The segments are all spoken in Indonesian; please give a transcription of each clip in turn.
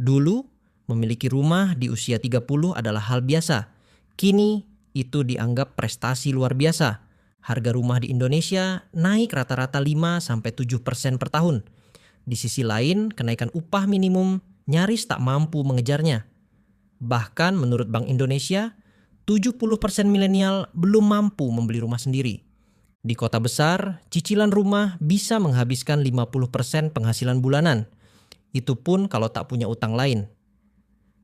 Dulu, memiliki rumah di usia 30 adalah hal biasa. Kini, itu dianggap prestasi luar biasa. Harga rumah di Indonesia naik rata-rata 5-7% per tahun. Di sisi lain, kenaikan upah minimum nyaris tak mampu mengejarnya. Bahkan menurut Bank Indonesia, 70% milenial belum mampu membeli rumah sendiri. Di kota besar, cicilan rumah bisa menghabiskan 50% penghasilan bulanan. Itu pun kalau tak punya utang lain.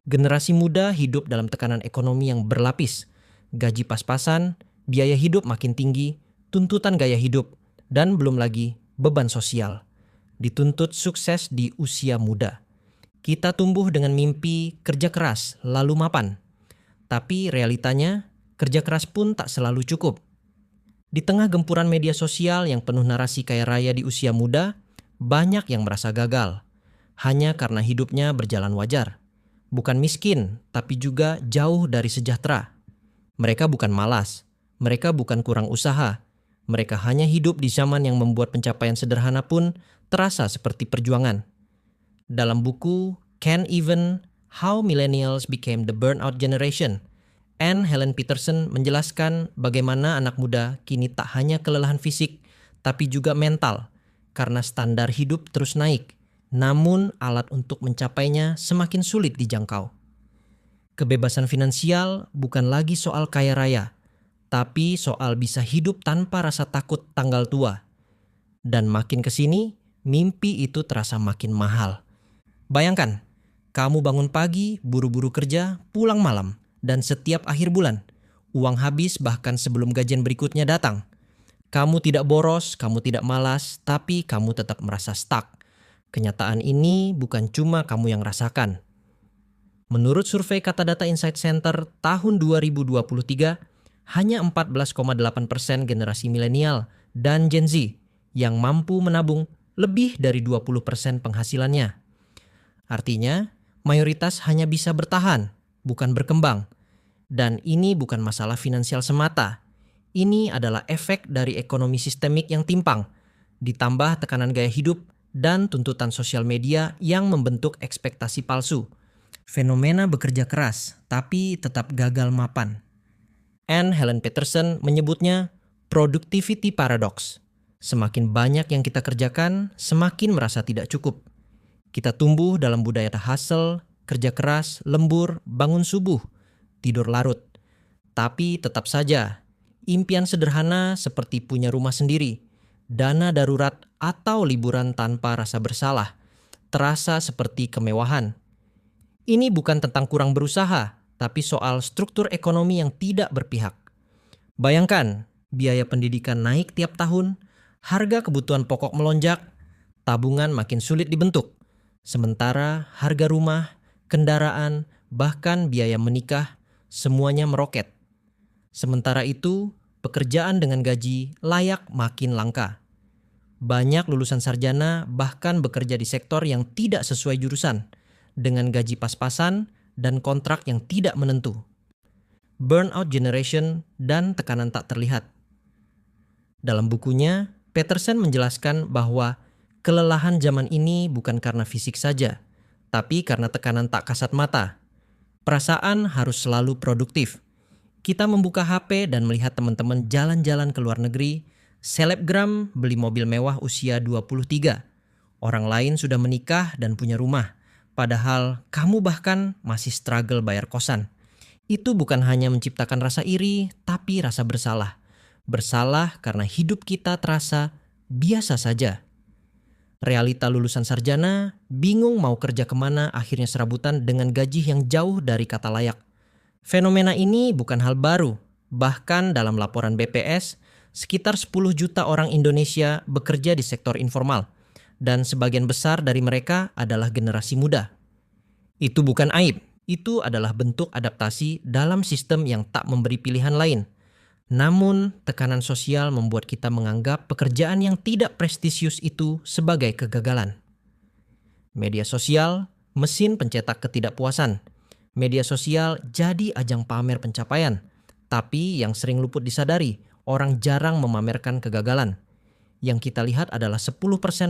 Generasi muda hidup dalam tekanan ekonomi yang berlapis. Gaji pas-pasan, biaya hidup makin tinggi, tuntutan gaya hidup, dan belum lagi beban sosial. Dituntut sukses di usia muda. Kita tumbuh dengan mimpi kerja keras lalu mapan. Tapi realitanya, kerja keras pun tak selalu cukup. Di tengah gempuran media sosial yang penuh narasi kaya raya di usia muda, banyak yang merasa gagal. Hanya karena hidupnya berjalan wajar. Bukan miskin, tapi juga jauh dari sejahtera. Mereka bukan malas, mereka bukan kurang usaha. Mereka hanya hidup di zaman yang membuat pencapaian sederhana pun terasa seperti perjuangan. Dalam buku Can't Even: How Millennials Became the Burnout Generation, Anne Helen Petersen menjelaskan bagaimana anak muda kini tak hanya kelelahan fisik, tapi juga mental, karena standar hidup terus naik. Namun alat untuk mencapainya semakin sulit dijangkau. Kebebasan finansial bukan lagi soal kaya raya, tapi soal bisa hidup tanpa rasa takut tanggal tua. Dan makin kesini, mimpi itu terasa makin mahal. Bayangkan, kamu bangun pagi, buru-buru kerja, pulang malam, dan setiap akhir bulan, uang habis bahkan sebelum gajian berikutnya datang. Kamu tidak boros, kamu tidak malas, tapi kamu tetap merasa stuck. Kenyataan ini bukan cuma kamu yang rasakan. Menurut survei Kata Data Insight Center tahun 2023, hanya 14,8% generasi milenial dan Gen Z yang mampu menabung lebih dari 20% penghasilannya. Artinya, mayoritas hanya bisa bertahan, bukan berkembang. Dan ini bukan masalah finansial semata. Ini adalah efek dari ekonomi sistemik yang timpang, ditambah tekanan gaya hidup dan tuntutan sosial media yang membentuk ekspektasi palsu. Fenomena bekerja keras, tapi tetap gagal mapan. Anne Helen Petersen menyebutnya productivity paradox. Semakin banyak yang kita kerjakan, semakin merasa tidak cukup. Kita tumbuh dalam budaya hustle, kerja keras, lembur, bangun subuh, tidur larut. Tapi tetap saja, impian sederhana seperti punya rumah sendiri, dana darurat, atau liburan tanpa rasa bersalah terasa seperti kemewahan. Ini bukan tentang kurang berusaha, tapi soal struktur ekonomi yang tidak berpihak. Bayangkan, biaya pendidikan naik tiap tahun, harga kebutuhan pokok melonjak, tabungan makin sulit dibentuk. Sementara harga rumah, kendaraan, bahkan biaya menikah, semuanya meroket. Sementara itu, pekerjaan dengan gaji layak makin langka. Banyak lulusan sarjana bahkan bekerja di sektor yang tidak sesuai jurusan, dengan gaji pas-pasan dan kontrak yang tidak menentu. Burnout generation dan tekanan tak terlihat. Dalam bukunya, Petersen menjelaskan bahwa kelelahan zaman ini bukan karena fisik saja, tapi karena tekanan tak kasat mata. Perasaan harus selalu produktif. Kita membuka HP dan melihat teman-teman jalan-jalan ke luar negeri, selebgram beli mobil mewah usia 23. Orang lain sudah menikah dan punya rumah, padahal kamu bahkan masih struggle bayar kosan. Itu bukan hanya menciptakan rasa iri, tapi rasa bersalah. Bersalah karena hidup kita terasa biasa saja. Realita lulusan sarjana, bingung mau kerja kemana, akhirnya serabutan dengan gaji yang jauh dari kata layak. Fenomena ini bukan hal baru. Bahkan dalam laporan BPS, sekitar 10 juta orang Indonesia bekerja di sektor informal, dan sebagian besar dari mereka adalah generasi muda. Itu bukan aib, itu adalah bentuk adaptasi dalam sistem yang tak memberi pilihan lain. Namun, tekanan sosial membuat kita menganggap pekerjaan yang tidak prestisius itu sebagai kegagalan. Media sosial, mesin pencetak ketidakpuasan. Media sosial jadi ajang pamer pencapaian, tapi yang sering luput disadari, orang jarang memamerkan kegagalan. Yang kita lihat adalah 10%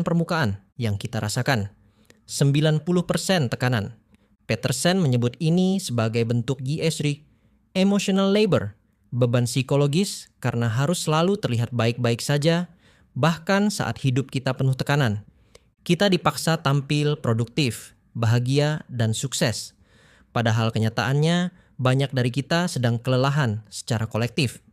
permukaan yang kita rasakan, 90% tekanan. Peterson menyebut ini sebagai bentuk GSR, emotional labor, beban psikologis karena harus selalu terlihat baik-baik saja, bahkan saat hidup kita penuh tekanan. Kita dipaksa tampil produktif, bahagia, dan sukses. Padahal kenyataannya, banyak dari kita sedang kelelahan secara kolektif.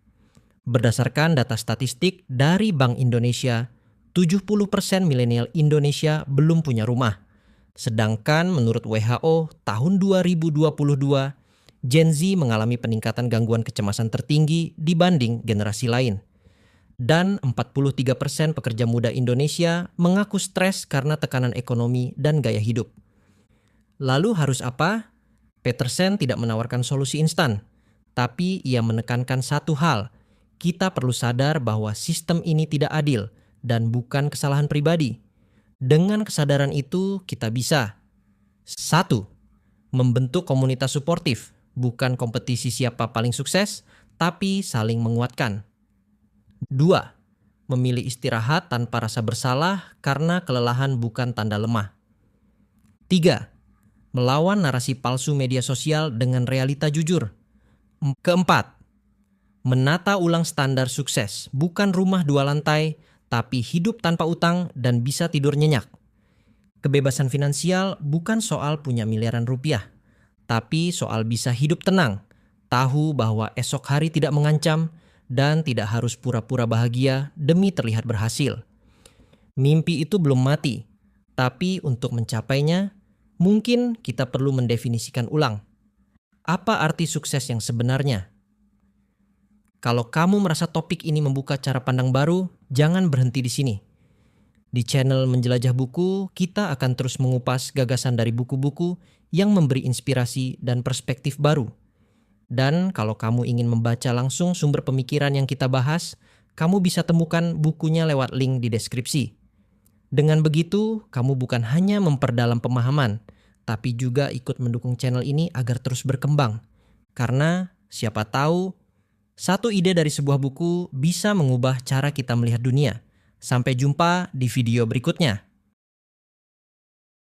Berdasarkan data statistik dari Bank Indonesia, 70% milenial Indonesia belum punya rumah. Sedangkan menurut WHO, tahun 2022, Gen Z mengalami peningkatan gangguan kecemasan tertinggi dibanding generasi lain. Dan 43% pekerja muda Indonesia mengaku stres karena tekanan ekonomi dan gaya hidup. Lalu harus apa? Peterson tidak menawarkan solusi instan, tapi ia menekankan satu hal. Kita perlu sadar bahwa sistem ini tidak adil dan bukan kesalahan pribadi. Dengan kesadaran itu, kita bisa 1. Membentuk komunitas suportif, bukan kompetisi siapa paling sukses, tapi saling menguatkan. 2. Memilih istirahat tanpa rasa bersalah karena kelelahan bukan tanda lemah. 3. Melawan narasi palsu media sosial dengan realita jujur. Keempat, menata ulang standar sukses, bukan rumah 2 lantai, tapi hidup tanpa utang dan bisa tidur nyenyak. Kebebasan finansial bukan soal punya miliaran rupiah, tapi soal bisa hidup tenang, tahu bahwa esok hari tidak mengancam, dan tidak harus pura-pura bahagia demi terlihat berhasil. Mimpi itu belum mati, tapi untuk mencapainya, mungkin kita perlu mendefinisikan ulang. Apa arti sukses yang sebenarnya? Kalau kamu merasa topik ini membuka cara pandang baru, jangan berhenti di sini. Di channel Menjelajah Buku, kita akan terus mengupas gagasan dari buku-buku yang memberi inspirasi dan perspektif baru. Dan kalau kamu ingin membaca langsung sumber pemikiran yang kita bahas, kamu bisa temukan bukunya lewat link di deskripsi. Dengan begitu, kamu bukan hanya memperdalam pemahaman, tapi juga ikut mendukung channel ini agar terus berkembang. Karena siapa tahu, satu ide dari sebuah buku bisa mengubah cara kita melihat dunia. Sampai jumpa di video berikutnya.